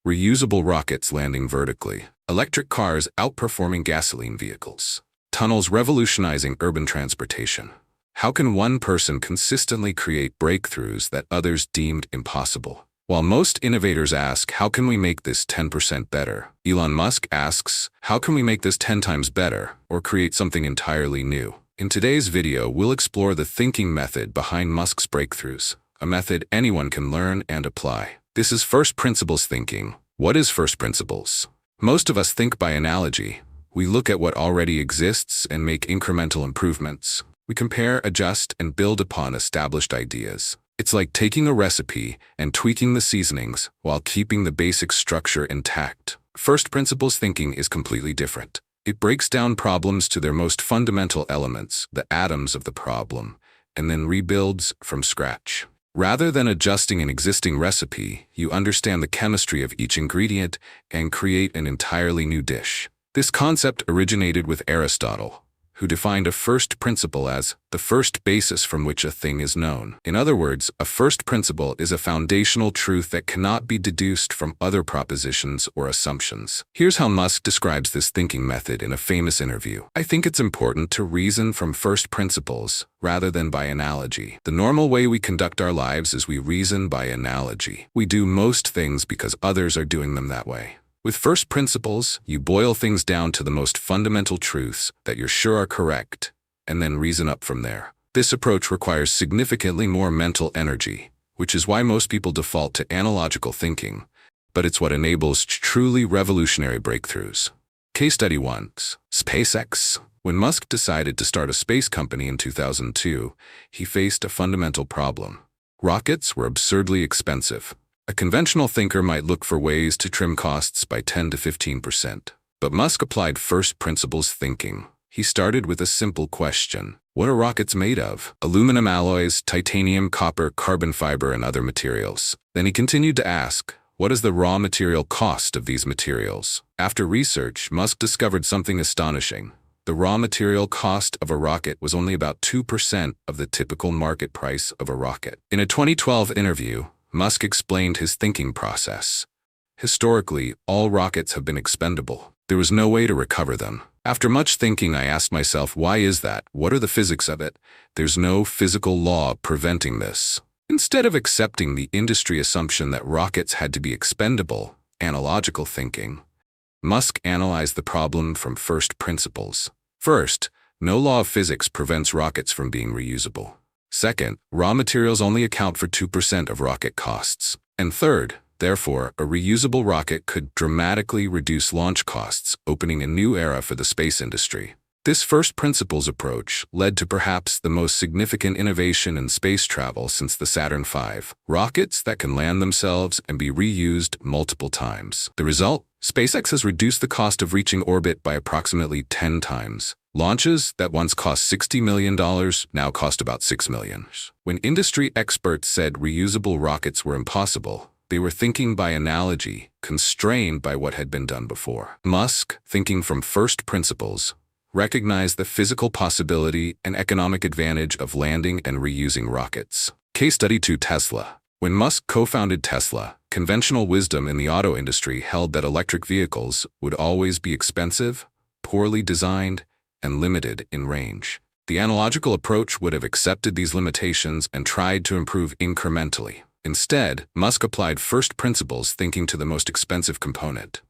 Reusable rockets landing vertically. Electric cars outperforming gasoline vehicles. Tunnels revolutionizing urban transportation. How can one person consistently create breakthroughs that others deemed impossible? While most innovators ask, how can we make this 10% better? Elon Musk asks, how can we make this 10 times better or create something entirely new? In today's video, we'll explore the thinking method behind Musk's breakthroughs, a method anyone can learn and apply. This is first principles thinking. What is first principles? Most of us think by analogy. We look at what already exists and make incremental improvements. We compare, adjust, and build upon established ideas. It's like taking a recipe and tweaking the seasonings while keeping the basic structure intact. First principles thinking is completely different. It breaks down problems to their most fundamental elements, the atoms of the problem, and then rebuilds from scratch. Rather than adjusting an existing recipe, you understand the chemistry of each ingredient and create an entirely new dish. This concept originated with Aristotle, who defined a first principle as the first basis from which a thing is known. In other words, a first principle is a foundational truth that cannot be deduced from other propositions or assumptions. Here's how Musk describes this thinking method in a famous interview. I think it's important to reason from first principles rather than by analogy. The normal way we conduct our lives is we reason by analogy. We do most things because others are doing them that way. With first principles, you boil things down to the most fundamental truths that you're sure are correct, and then reason up from there. This approach requires significantly more mental energy, which is why most people default to analogical thinking, but it's what enables truly revolutionary breakthroughs. Case Study 1. SpaceX. When Musk decided to start a space company in 2002, he faced a fundamental problem. Rockets were absurdly expensive. A conventional thinker might look for ways to trim costs by 10 to 15%. But Musk applied first principles thinking. He started with a simple question. What are rockets made of? Aluminum alloys, titanium, copper, carbon fiber, and other materials. Then he continued to ask, what is the raw material cost of these materials? After research, Musk discovered something astonishing. The raw material cost of a rocket was only about 2% of the typical market price of a rocket. In a 2012 interview, Musk explained his thinking process. Historically, all rockets have been expendable. There was no way to recover them. After much thinking, I asked myself, why is that? What are the physics of it? There's no physical law preventing this. Instead of accepting the industry assumption that rockets had to be expendable, analogical thinking, Musk analyzed the problem from first principles. First, no law of physics prevents rockets from being reusable. Second, raw materials only account for 2% of rocket costs. And third, therefore, a reusable rocket could dramatically reduce launch costs, opening a new era for the space industry. This first principles approach led to perhaps the most significant innovation in space travel since the Saturn V, rockets that can land themselves and be reused multiple times. The result? SpaceX has reduced the cost of reaching orbit by approximately 10 times. Launches that once cost $60 million now cost about $6 million. When industry experts said reusable rockets were impossible, they were thinking by analogy, constrained by what had been done before. Musk, thinking from first principles, recognized the physical possibility and economic advantage of landing and reusing rockets. Case Study 2. Tesla. When Musk co-founded Tesla, conventional wisdom in the auto industry held that electric vehicles would always be expensive, poorly designed, and limited in range. The analogical approach would have accepted these limitations and tried to improve incrementally. Instead, Musk applied first principles thinking to the most expensive component: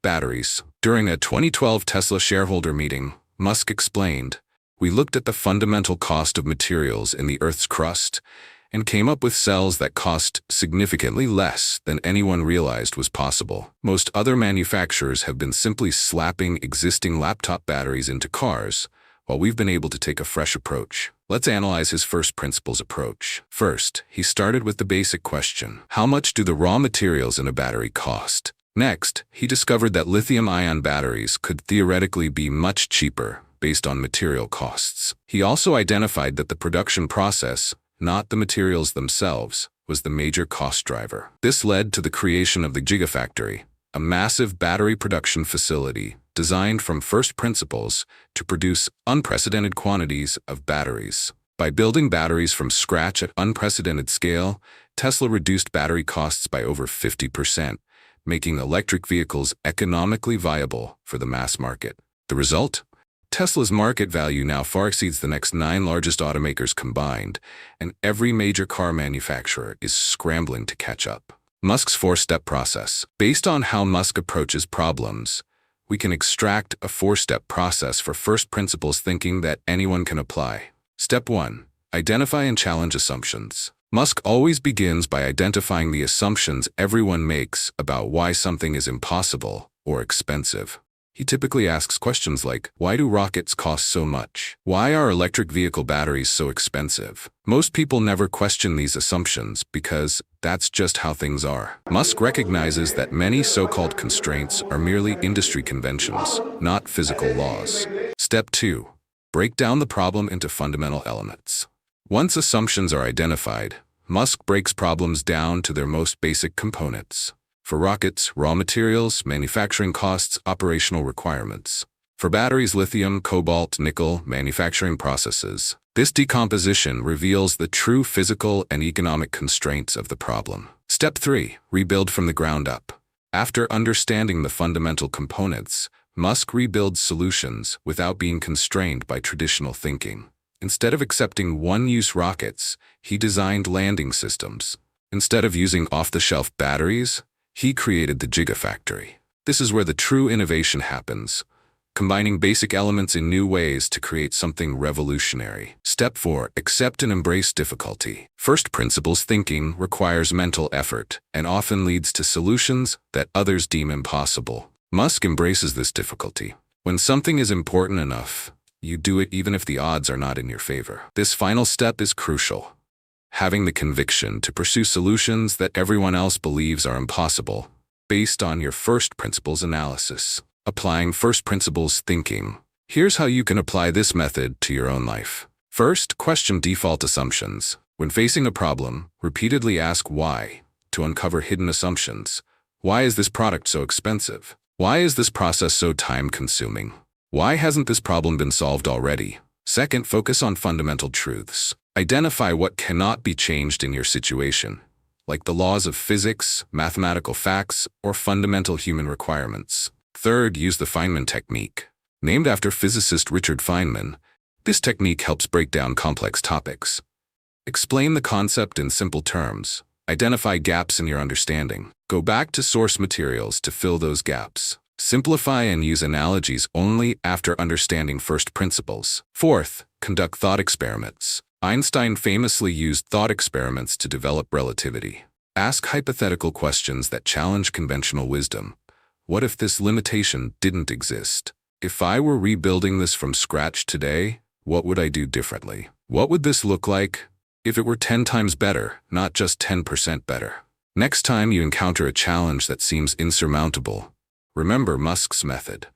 batteries. During a 2012 Tesla shareholder meeting, Musk explained, "We looked at the fundamental cost of materials in the Earth's crust and came up with cells that cost significantly less than anyone realized was possible. Most other manufacturers have been simply slapping existing laptop batteries into cars, while we've been able to take a fresh approach." Let's analyze his first principles approach. First, he started with the basic question: how much do the raw materials in a battery cost? Next, he discovered that lithium-ion batteries could theoretically be much cheaper based on material costs. He also identified that the production process, not the materials themselves, was the major cost driver. This led to the creation of the Gigafactory, a massive battery production facility designed from first principles to produce unprecedented quantities of batteries. By building batteries from scratch at unprecedented scale, Tesla reduced battery costs by over 50%, making electric vehicles economically viable for the mass market. The result? Tesla's market value now far exceeds the next 9 largest automakers combined, and every major car manufacturer is scrambling to catch up. Musk's 4-step process. Based on how Musk approaches problems, we can extract a 4-step process for first principles thinking that anyone can apply. Step 1. Identify and challenge assumptions. Musk always begins by identifying the assumptions everyone makes about why something is impossible or expensive. He typically asks questions like, why do rockets cost so much? Why are electric vehicle batteries so expensive? Most people never question these assumptions because that's just how things are. Musk recognizes that many so-called constraints are merely industry conventions, not physical laws. Step 2. Break down the problem into fundamental elements. Once assumptions are identified, Musk breaks problems down to their most basic components. For rockets, raw materials, manufacturing costs, operational requirements. For batteries, lithium, cobalt, nickel, manufacturing processes. This decomposition reveals the true physical and economic constraints of the problem. Step 3. Rebuild from the ground up. After understanding the fundamental components, Musk rebuilds solutions without being constrained by traditional thinking. Instead of accepting one-use rockets, he designed landing systems. Instead of using off-the-shelf batteries, he created the Gigafactory. This is where the true innovation happens, combining basic elements in new ways to create something revolutionary. Step 4. Accept and embrace difficulty. First principles thinking requires mental effort and often leads to solutions that others deem impossible. Musk embraces this difficulty. When something is important enough, you do it even if the odds are not in your favor. This final step is crucial. Having the conviction to pursue solutions that everyone else believes are impossible, based on your first principles analysis. Applying first principles thinking. Here's how you can apply this method to your own life. First, question default assumptions. When facing a problem, repeatedly ask why to uncover hidden assumptions. Why is this product so expensive? Why is this process so time-consuming? Why hasn't this problem been solved already? Second, focus on fundamental truths. Identify what cannot be changed in your situation, like the laws of physics, mathematical facts, or fundamental human requirements. Third, use the Feynman technique. Named after physicist Richard Feynman, this technique helps break down complex topics. Explain the concept in simple terms. Identify gaps in your understanding. Go back to source materials to fill those gaps. Simplify and use analogies only after understanding first principles. Fourth, conduct thought experiments. Einstein famously used thought experiments to develop relativity. Ask hypothetical questions that challenge conventional wisdom. What if this limitation didn't exist? If I were rebuilding this from scratch today, what would I do differently? What would this look like if it were 10 times better, not just 10% better? Next time you encounter a challenge that seems insurmountable, remember Musk's method.